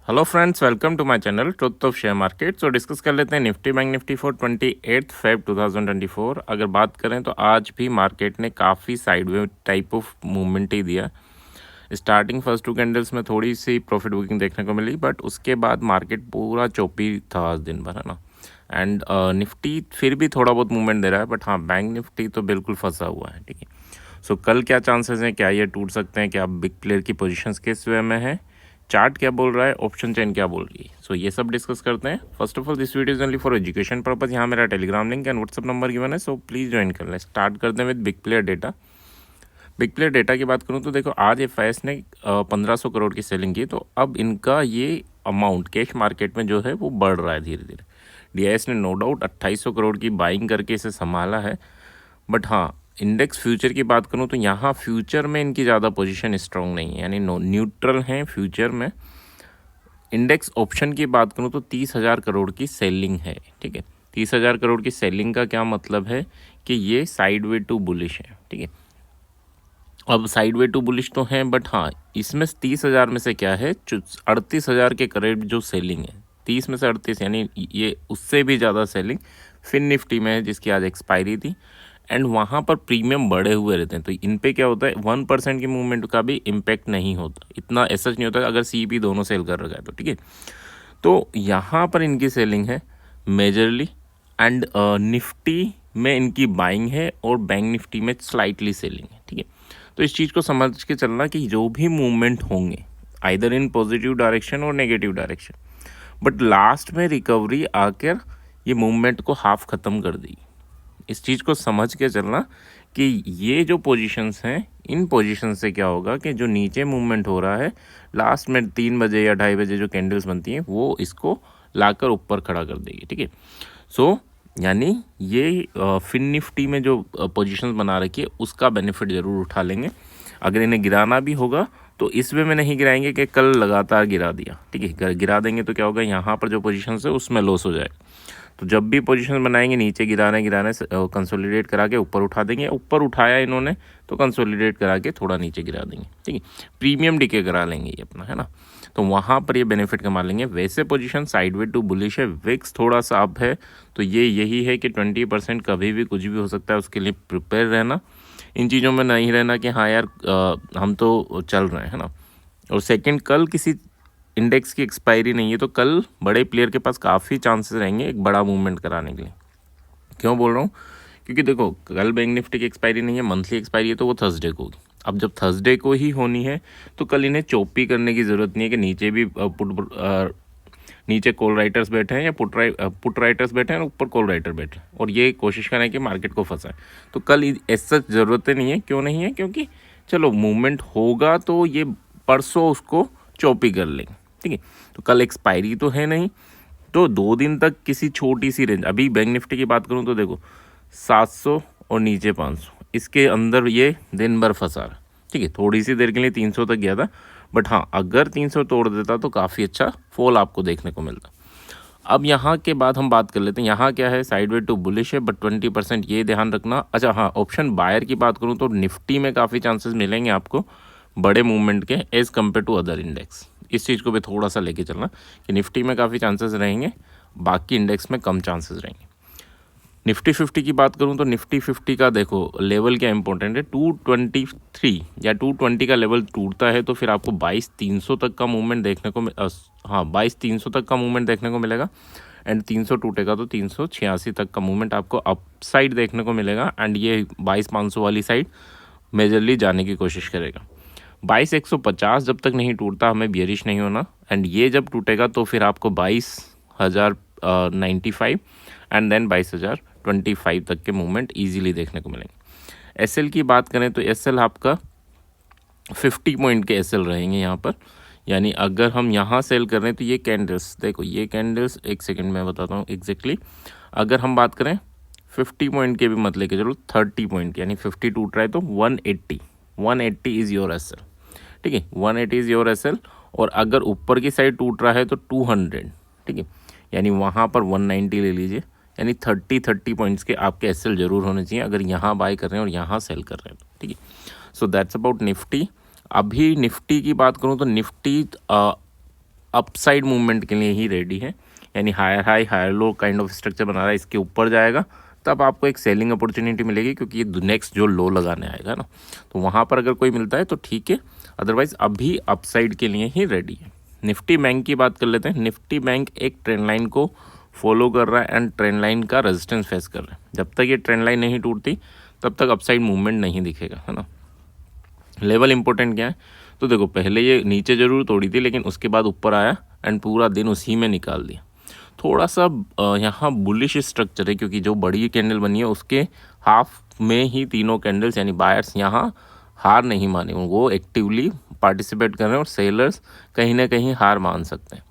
Hello friends, welcome to my channel truth of share market. So discuss कर लेते हैं Nifty bank Nifty for 28 Feb 2024। अगर बात करें तो आज भी मार्केट ने काफ़ी साइडवे टाइप ऑफ मूवमेंट ही दिया। स्टार्टिंग फर्स्ट टू कैंडल्स में थोड़ी सी प्रॉफिट बुकिंग देखने को मिली, बट उसके बाद मार्केट पूरा चौपी था आज दिन भर, है ना। एंड निफ्टी फिर भी थोड़ा बहुत मूवमेंट दे रहा है, बट हाँ बैंक निफ्टी तो बिल्कुल फंसा हुआ है। ठीक है, सो कल क्या चांसेस हैं, क्या ये टूट सकते हैं, क्या बिग प्लेयर की पोजीशंस किस वे में है, चार्ट क्या बोल रहा है, ऑप्शन चेन क्या बोल रही है। सो ये सब डिस्कस करते हैं। First of all this video is only for education purpose. यहाँ मेरा Telegram link and WhatsApp number given है, सो प्लीज़ ज्वाइन कर लें। स्टार्ट करते हैं with big player data. Big player data की बात करूँ तो देखो, आज एफआईएस ने 1500 करोड़ की सेलिंग की, तो अब इनका ये अमाउंट कैश मार्केट में जो है वो बढ़ रहा है धीरे धीरे। डीआईएस ने नो डाउट 2800 करोड़ की बाइंग करके इसे संभाला है, बट हाँ इंडेक्स फ्यूचर की बात करूँ तो यहाँ फ्यूचर में इनकी ज़्यादा पोजीशन स्ट्रॉन्ग नहीं है, यानी न्यूट्रल हैं फ्यूचर में। इंडेक्स ऑप्शन की बात करूँ तो 30,000 करोड़ की सेलिंग है। ठीक है, 30,000 करोड़ की सेलिंग का क्या मतलब है कि ये साइडवे टू बुलिश है। ठीक है, अब साइडवे टू बुलिश तो हैं, बट हाँ इसमें 30,000 में से क्या है, 38,000 के करीब जो सेलिंग है, 30 में से 38 यानी ये उससे भी ज़्यादा सेलिंग फिन निफ्टी में है, जिसकी आज एक्सपायरी थी। एंड वहाँ पर प्रीमियम बढ़े हुए रहते हैं, तो इन पे क्या होता है 1% की मूवमेंट का भी इम्पैक्ट नहीं होता, इतना ऐसा नहीं होता अगर सीपी दोनों सेल कर रखा है तो। ठीक है, तो यहाँ पर इनकी सेलिंग है मेजरली, एंड निफ्टी में इनकी बाइंग है और बैंक निफ्टी में स्लाइटली सेलिंग है। ठीक है, तो इस चीज़ को समझ के चलना कि जो भी मूवमेंट होंगे आइदर इन पॉजिटिव डायरेक्शन और नेगेटिव डायरेक्शन, बट लास्ट में रिकवरी आकर ये मूवमेंट को हाफ ख़त्म कर देगी। इस चीज़ को समझ के चलना कि ये जो पोजीशंस हैं, इन पोजीशन से क्या होगा कि जो नीचे मूवमेंट हो रहा है लास्ट में 3 बजे या 2:30 बजे जो कैंडल्स बनती हैं वो इसको लाकर ऊपर खड़ा कर देगी। ठीक है, सो यानी ये फिन निफ्टी में जो पोजीशंस बना रखी है उसका बेनिफिट ज़रूर उठा लेंगे। अगर इन्हें गिराना भी होगा तो इस वे में नहीं गिराएंगे कि कल लगातार गिरा दिया। ठीक है, गिरा देंगे तो क्या होगा, यहाँ पर जो पोजीशंस है उसमें लॉस हो जाएगा। तो जब भी पोजीशन बनाएंगे नीचे गिराने कंसोलिडेट करा के ऊपर उठा देंगे, ऊपर उठाया इन्होंने तो कंसोलिडेट करा के थोड़ा नीचे गिरा देंगे। ठीक है, प्रीमियम डीके करा लेंगे ये अपना, है ना, तो वहाँ पर ये बेनिफिट कमा लेंगे। वैसे पोजीशन साइडवे टू बुलिश है, विक्स थोड़ा सा अप है, तो ये यही है कि 20% कभी भी कुछ भी हो सकता है, उसके लिए प्रिपेयर रहना। इन चीज़ों में नहीं रहना कि हाँ यार हम तो चल रहे हैं, है ना। और सेकंड, कल किसी इंडेक्स की एक्सपायरी नहीं है, तो कल बड़े प्लेयर के पास काफ़ी चांसेस रहेंगे एक बड़ा मूवमेंट कराने के लिए। क्यों बोल रहा हूँ, क्योंकि देखो कल बैंक निफ्टी की एक्सपायरी नहीं है, मंथली एक्सपायरी है, तो वो थर्सडे को होगी। अब जब थर्सडे को ही होनी है तो कल इन्हें चौपी करने की ज़रूरत नहीं है कि नीचे भी नीचे कॉल राइटर्स बैठे हैं या पुट राइटर्स बैठे हैं और ऊपर कॉल राइटर बैठे हैं, और ये कोशिश करें कि मार्केट को फंसाए। तो कल ऐसा ज़रूरत नहीं है। क्यों नहीं है, क्योंकि चलो मूवमेंट होगा तो ये परसों उसको चौपी कर लेंगे। ठीक है, तो कल एक्सपायरी तो है नहीं, तो 2 दिन तक किसी छोटी सी रेंज, अभी बैंक निफ्टी की बात करूं तो देखो 700 और नीचे 500, इसके अंदर ये दिन भर फंसा रहा। ठीक है, थोड़ी सी देर के लिए 300 तक गया था, बट हाँ अगर 300 तोड़ देता तो काफ़ी अच्छा फॉल आपको देखने को मिलता। अब यहाँ के बाद हम बात कर लेते हैं, यहाँ क्या है, साइडवे टू बुलिश है, बट 20% ये ध्यान रखना। अच्छा हाँ, ऑप्शन बायर की बात करूँ तो निफ्टी में काफ़ी चांसेस मिलेंगे आपको बड़े मूवमेंट के as compare to other index. इस चीज़ को भी थोड़ा सा लेके चलना कि निफ्टी में काफ़ी चांसेस रहेंगे, बाकी इंडेक्स में कम चांसेस रहेंगे। निफ्टी 50 की बात करूं तो निफ्टी 50 का देखो लेवल क्या इंपॉर्टेंट है, 223 या 220 का लेवल टूटता है तो फिर आपको 22,300 तक का मूवमेंट देखने को 22,300 तक का मूवमेंट देखने को मिलेगा। एंड 300 टूटेगा तो 386 तक का मूवमेंट आपको अप साइड देखने को मिलेगा। एंड ये 22,500 वाली साइड मेजरली जाने की कोशिश करेगा। 22,150 जब तक नहीं टूटता हमें बियरिश नहीं होना, एंड ये जब टूटेगा तो फिर आपको 22,095 एंड देन 22,025 तक के मूवमेंट इजीली देखने को मिलेंगे। एसएल की बात करें तो एसएल आपका 50 पॉइंट के एसएल रहेंगे यहाँ पर, यानी अगर हम यहाँ सेल कर रहे हैं तो ये कैंडल्स देखो, ये कैंडल्स एक सेकंड में बताता हूँ एग्जैक्टली। अगर हम बात करें 50 पॉइंट के भी मत लेके चलो, 30 पॉइंट यानी 50 टूट रहा है तो 180 इज़ योर एसएल। ठीक है, 180 इज़ योर एसएल। और अगर ऊपर की साइड टूट रहा है तो 200, ठीक है, यानी वहाँ पर 190 ले लीजिए, यानी 30 पॉइंट्स के आपके एसएल जरूर होने चाहिए अगर यहाँ बाय कर रहे हैं और यहाँ सेल कर रहे हैं तो। ठीक है, सो दैट्स अबाउट निफ्टी। अभी निफ्टी की बात करूँ तो निफ्टी अपसाइड मूवमेंट के लिए ही रेडी है, यानी higher high higher low kind of structure बना रहा है। इसके ऊपर जाएगा तब आपको एक सेलिंग अपॉर्चुनिटी मिलेगी, क्योंकि ये नेक्स्ट जो लो लगाने आएगा ना, तो वहाँ पर अगर कोई मिलता है तो ठीक है, अदरवाइज अभी अपसाइड के लिए ही रेडी है। निफ्टी बैंक की बात कर लेते हैं। निफ्टी बैंक एक ट्रेंड लाइन को फॉलो कर रहा है एंड ट्रेंड लाइन का रेजिस्टेंस फेस कर रहा है। जब तक ये ट्रेंड लाइन नहीं टूटती तब तक अपसाइड मूवमेंट नहीं दिखेगा, है ना। लेवल इंपॉर्टेंट क्या है, तो देखो पहले ये नीचे जरूर तोड़ी थी, लेकिन उसके बाद ऊपर आया एंड पूरा दिन उसी में निकाल दिया। थोड़ा सा यहाँ बुलिश स्ट्रक्चर है, क्योंकि जो बड़ी कैंडल बनी है उसके हाफ में ही तीनों कैंडल्स यानी बायर्स यहाँ हार नहीं माने, वो एक्टिवली पार्टिसिपेट कर रहे हैं और सेलर्स कहीं ना कहीं हार मान सकते हैं।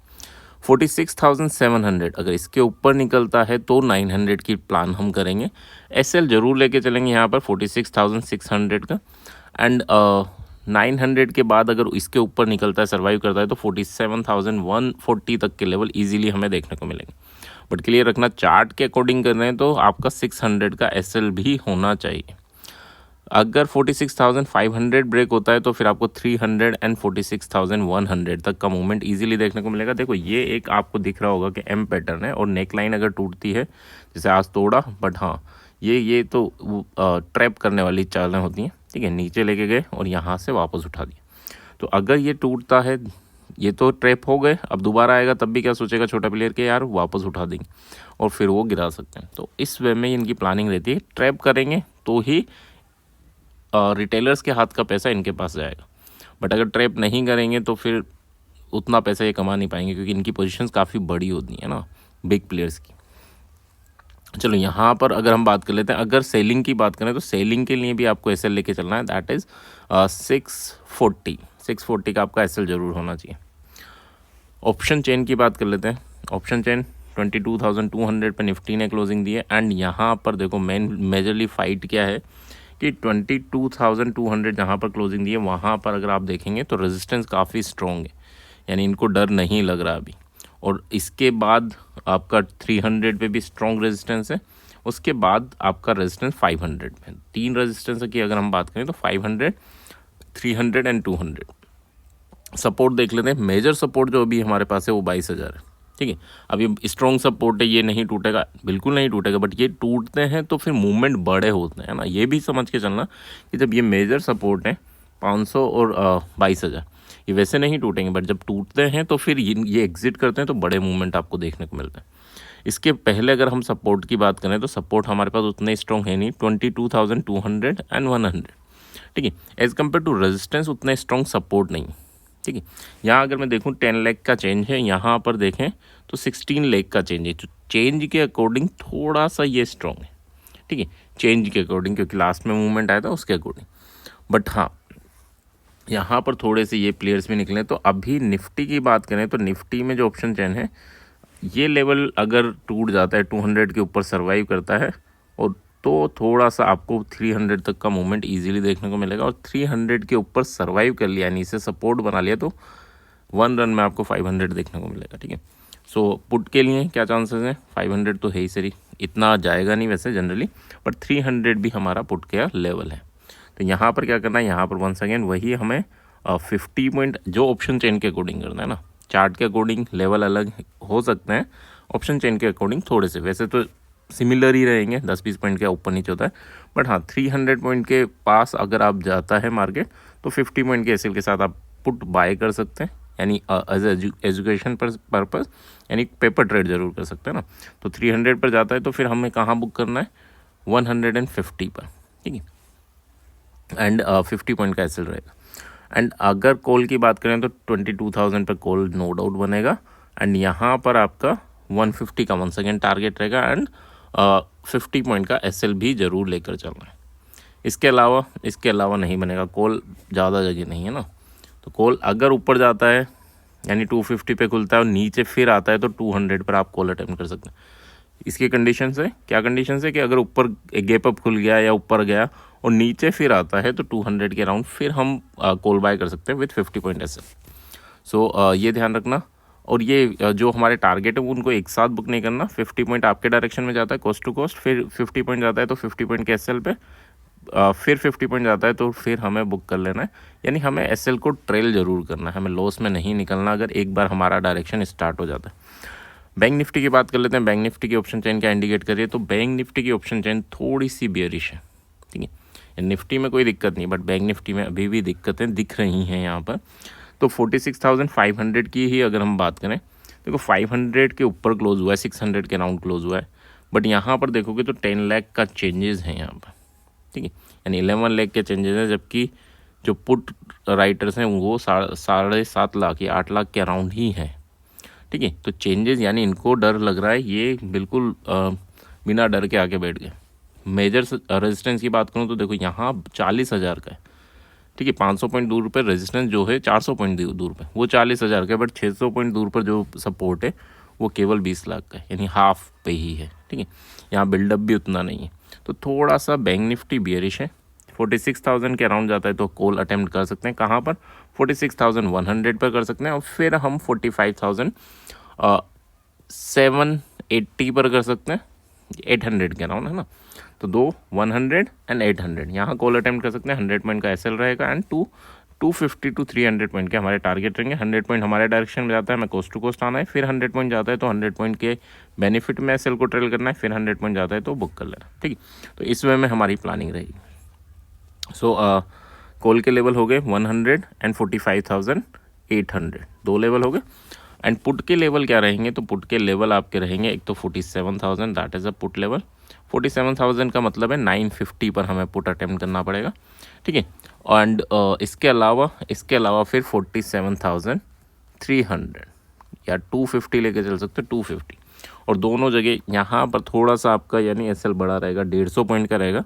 46,700 अगर इसके ऊपर निकलता है तो 900 की प्लान हम करेंगे। एसएल जरूर लेके चलेंगे यहाँ पर 46,600 का, एंड 900 के बाद अगर इसके ऊपर निकलता है, सर्वाइव करता है, तो 47,140 तक के लेवल इजीली हमें देखने को मिलेंगे। बट क्लियर रखना, चार्ट के अकॉर्डिंग कर रहे हैं तो आपका 600 का एसएल भी होना चाहिए। अगर 46,500 ब्रेक होता है तो फिर आपको 300 एंड 46,100 तक का मूवमेंट इजीली देखने को मिलेगा। देखो ये एक आपको दिख रहा होगा कि एम पैटर्न है, और नेक लाइन अगर टूटती है, जैसे आज तोड़ा, बट हाँ ये तो ट्रैप करने वाली चालें होती हैं, ठीक है। नीचे लेके गए और यहाँ से वापस उठा दिया, तो अगर ये टूटता है, ये तो ट्रैप हो गए, अब दोबारा आएगा तब भी क्या सोचेगा छोटा प्लेयर के यार वापस उठा देंगे, और फिर वो गिरा सकते हैं। तो इस वे में इनकी प्लानिंग रहती है, ट्रैप करेंगे तो ही रिटेलर्स के हाथ का पैसा इनके पास जाएगा, बट अगर ट्रैप नहीं करेंगे तो फिर उतना पैसा ये कमा नहीं पाएंगे, क्योंकि इनकी पोजीशंस काफ़ी बड़ी होती है ना बिग प्लेयर्स की। चलो यहाँ पर अगर हम बात कर लेते हैं, अगर सेलिंग की बात करें तो सेलिंग के लिए भी आपको एसएल लेके चलना है, दैट इज़ 640 का आपका एसएल जरूर होना चाहिए। ऑप्शन चेन की बात कर लेते हैं। ऑप्शन चेन 22,200 पे निफ्टी ने क्लोजिंग दी है, एंड यहाँ पर देखो मेजरली फाइट क्या है कि 22,200 जहाँ पर क्लोजिंग दी है वहाँ पर अगर आप देखेंगे तो रेजिस्टेंस काफ़ी स्ट्रॉन्ग है, यानी इनको डर नहीं लग रहा अभी। और इसके बाद आपका 300 पे भी स्ट्रॉन्ग रेजिस्टेंस है, उसके बाद आपका रेजिस्टेंस 500 पे। तीन रेजिस्टेंस की अगर हम बात करें तो 500, 300 एंड 200। सपोर्ट देख लेते हैं। मेजर सपोर्ट जो अभी हमारे पास है वो 22,000 है, ठीक है। अब ये स्ट्रॉन्ग सपोर्ट है, ये नहीं टूटेगा, बिल्कुल नहीं टूटेगा, बट ये टूटते हैं तो फिर मूवमेंट बड़े होते हैं ना, ये भी समझ के चलना कि जब ये मेजर सपोर्ट है 500 और 22,000, ये वैसे नहीं टूटेंगे, बट जब टूटते हैं तो फिर ये एग्जिट करते हैं तो बड़े मूवमेंट आपको देखने को मिलता है। इसके पहले अगर हम सपोर्ट की बात करें तो सपोर्ट हमारे पास उतने स्ट्रॉन्ग है नहीं, 22,200 एंड 100, ठीक है। एज कम्पेयर टू रेजिस्टेंस उतने स्ट्रॉन्ग सपोर्ट नहीं, ठीक है। यहाँ अगर मैं देखूँ 10 लाख का चेंज है, यहाँ पर देखें तो 16 लाख का चेंज है, तो चेंज के अकॉर्डिंग थोड़ा सा ये स्ट्रॉन्ग है, ठीक है, चेंज के अकॉर्डिंग, क्योंकि लास्ट में मूवमेंट आया था उसके अकॉर्डिंग। बट हाँ यहाँ पर थोड़े से ये प्लेयर्स भी निकले। तो अभी निफ्टी की बात करें तो निफ्टी में जो ऑप्शन चेन है, ये लेवल अगर टूट जाता है 200 के ऊपर सर्वाइव करता है, और तो थोड़ा सा आपको 300 तक का मूवमेंट इजीली देखने को मिलेगा, और 300 के ऊपर सर्वाइव कर लिया यानी इसे सपोर्ट बना लिया तो 1 रन में आपको 500 देखने को मिलेगा, ठीक है। सो पुट के लिए क्या चांसेस हैं, 500 तो है ही सही, इतना जाएगा नहीं वैसे जनरली, बट 300 भी हमारा पुट का लेवल है। तो यहाँ पर क्या करना है, यहाँ पर वंस अगेन वही हमें 50 पॉइंट जो ऑप्शन चेन के अकॉर्डिंग करना है ना, चार्ट के अकॉर्डिंग लेवल अलग हो सकते हैं, ऑप्शन चेन के अकॉर्डिंग थोड़े से वैसे तो सिमिलर ही रहेंगे, 10-20 पॉइंट के ऊपर नीचे होता है, बट हाँ 300 पॉइंट के पास अगर आप जाता है मार्केट तो 50 पॉइंट के एसएल के साथ आप पुट बाय कर सकते हैं, यानी एज एजुकेशन पर्पस, यानी पेपर ट्रेड जरूर कर सकते हैं ना। तो 300 पर जाता है तो फिर हमें कहाँ बुक करना है, 150 पर, ठीक है, एंड 50 पॉइंट का एसएल रहेगा। एंड अगर कॉल की बात करें तो 22,000 पर कॉल नो डाउट बनेगा, एंड यहाँ पर आपका 150 का वन सेकेंड टारगेट रहेगा, एंड 50 पॉइंट का एसएल भी ज़रूर लेकर चलना है। इसके अलावा नहीं बनेगा, कॉल ज़्यादा जगह नहीं है ना। तो कॉल अगर ऊपर जाता है यानी 250 पे खुलता है और नीचे फिर आता है तो 200 पर आप कॉल अटेम्प्ट कर सकते हैं। इसकी कंडीशन है, क्या कंडीशन है कि अगर ऊपर गैप अप खुल गया या ऊपर गया और नीचे फिर आता है तो 200 के अराउंड फिर हम कॉल बाय कर सकते हैं विथ 50 पॉइंट एसएल। सो ये ध्यान रखना। और ये जो हमारे टारगेट है उनको एक साथ बुक नहीं करना, 50 पॉइंट आपके डायरेक्शन में जाता है कॉस्ट टू कॉस्ट, फिर 50 पॉइंट जाता है तो 50 पॉइंट के एसएल पे फिर 50 पॉइंट जाता है तो फिर हमें बुक कर लेना है, यानी हमें एसएल को ट्रेल ज़रूर करना है, हमें लॉस में नहीं निकलना अगर एक बार हमारा डायरेक्शन स्टार्ट हो जाता है। बैंक निफ्टी की बात कर लेते हैं। बैंक निफ्टी की ऑप्शन चेन क्या इंडिकेट कर रही है, तो बैंक निफ्टी की ऑप्शन चेन थोड़ी सी बेयरिश है, ठीक है। निफ्टी में कोई दिक्कत नहीं, बट बैंक निफ्टी में अभी भी दिक्कतें दिख रही हैं यहाँ पर। तो 46,500 की ही अगर हम बात करें, देखो 500 के ऊपर क्लोज हुआ है, 600 के राउंड क्लोज हुआ है, बट यहाँ पर देखोगे तो 10 लाख का चेंजेस है यहाँ पर, ठीक है, यानी 11 लाख के चेंजेस हैं, जबकि जो पुट राइटर्स हैं वो 7.5 लाख या 8 लाख के अराउंड ही हैं, ठीक है। तो चेंजेस यानी इनको डर लग रहा है, ये बिल्कुल बिना डर के आके बैठ गए। मेजर रेजिस्टेंस की बात करूँ तो देखो यहाँ 40,000 का है, ठीक है, 500 पॉइंट दूर पर रेजिस्टेंस जो है 400 पॉइंट दूर पे वो 40,000 का है, बट 600 पॉइंट दूर पर जो सपोर्ट है वो केवल 20 लाख का है, यानी हाफ पे ही है, ठीक है। यहाँ बिल्डअप भी उतना नहीं है, तो थोड़ा सा बैंक निफ्टी बियरिश है। 46,000 के अराउंड जाता है तो कॉल अटेम्प्ट कर सकते हैं, कहाँ पर 46,100 पर कर सकते हैं, और फिर हम 45,780 पर कर सकते हैं, 800 के अराउंड है ना। तो 100 एंड 800 यहाँ कॉल अटेम्प्ट कर सकते हैं। 100 पॉइंट का एसएल रहेगा एंड 250 to 300 पॉइंट के हमारे टारगेट रहेंगे। 100 पॉइंट हमारे डायरेक्शन में जाता है, हमें कोस्ट टू कोस्ट आना है, फिर 100 पॉइंट जाता है तो 100 पॉइंट के बेनिफिट में एसएल को ट्रेल करना है, फिर 100 पॉइंट जाता है तो बुक कर लेना, ठीक है। तो इस वे में हमारी प्लानिंग रहेगी। सो कॉल के लेवल हो गए 100 एंड 45,800, 2 लेवल हो गए। एंड पुट के लेवल क्या रहेंगे, तो पुट के लेवल आपके रहेंगे एक तो 47,000, that is a put level. 47,000 का मतलब है 950 पर हमें पुट अटेम्प्ट करना पड़ेगा, ठीक है। एंड इसके अलावा फिर 47,300 या 250 लेके चल सकते हैं, 250। और दोनों जगह यहाँ पर थोड़ा सा आपका यानी एसएल बड़ा रहेगा, 150 पॉइंट का रहेगा,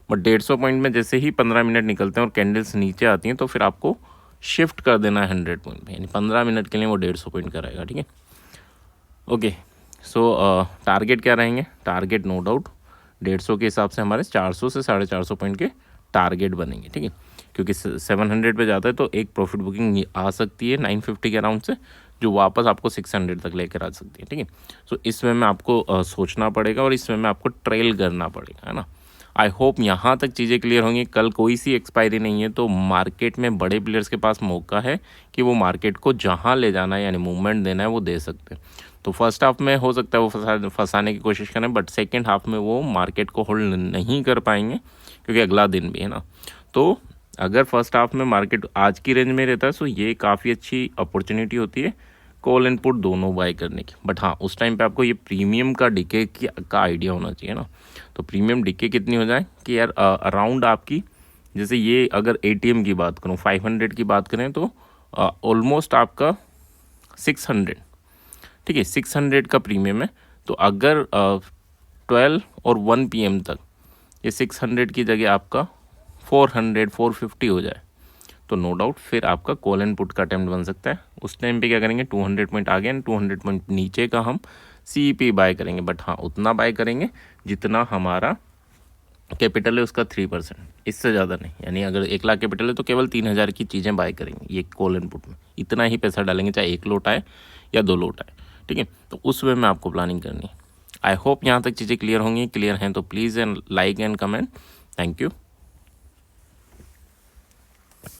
बट 150 पॉइंट में जैसे ही 15 मिनट निकलते हैं और कैंडल्स नीचे आती हैं तो फिर आपको शिफ्ट कर देना है 100 पॉइंट पे, यानी 15 मिनट के लिए वो 150 पॉइंट का रहेगा, ठीक है। ओके, सो टारगेट क्या रहेंगे, टारगेट नो डाउट 150 के हिसाब से हमारे 400 से 450 पॉइंट के टारगेट बनेंगे, ठीक है, क्योंकि 700 पे जाता है तो एक प्रॉफिट बुकिंग आ सकती है 950 के अराउंड से, जो वापस आपको 600 तक लेकर आ सकती है, ठीक है। सो इस वे में आपको सोचना पड़ेगा और इस वे में आपको ट्रेल करना पड़ेगा, है ना। आई होप यहाँ तक चीज़ें क्लियर होंगी। कल कोई सी एक्सपायरी नहीं है, तो मार्केट में बड़े प्लेयर्स के पास मौका है कि वो मार्केट को जहाँ ले जाना है यानी मूवमेंट देना है वो दे सकते हैं। तो फर्स्ट हाफ में हो सकता है वो फंसाने की कोशिश करें, बट सेकेंड हाफ में वो मार्केट को होल्ड नहीं कर पाएंगे क्योंकि अगला दिन भी है ना। तो अगर फर्स्ट हाफ में मार्केट आज की रेंज में रहता है तो ये काफ़ी अच्छी अपॉर्चुनिटी होती है कॉल एंड पुट दोनों बाय करने की। बट हाँ, उस टाइम पे आपको ये प्रीमियम का डिके का आइडिया होना चाहिए ना। तो प्रीमियम डिके कितनी हो जाए कि यार अराउंड आपकी, जैसे ये अगर एटीएम की बात करूँ 500 की बात करें तो ऑलमोस्ट आपका 600, ठीक है, 600 का प्रीमियम है। तो अगर 12 और 1 PM तक ये 600 की जगह आपका 400 450 हो जाए तो नो डाउट फिर आपका कॉल एंड पुट का अटेम्प्ट बन सकता है। उस टाइम पे क्या करेंगे, 200 पॉइंट आगे एंड 200 पॉइंट नीचे का हम CP बाय करेंगे, बट हाँ उतना बाय करेंगे जितना हमारा कैपिटल है उसका 3%, इससे ज़्यादा नहीं। यानी अगर 1 लाख कैपिटल है तो केवल 3,000 की चीज़ें बाय करेंगे ये कॉल एंड पुट में, इतना ही पैसा डालेंगे, चाहे 1 लोट आए या 2 लोट आए, ठीक है। तो उस वे में आपको प्लानिंग करनी है। आई होप यहाँ तक चीज़ें क्लियर होंगी। क्लियर हैं तो please and like and comment. Thank you.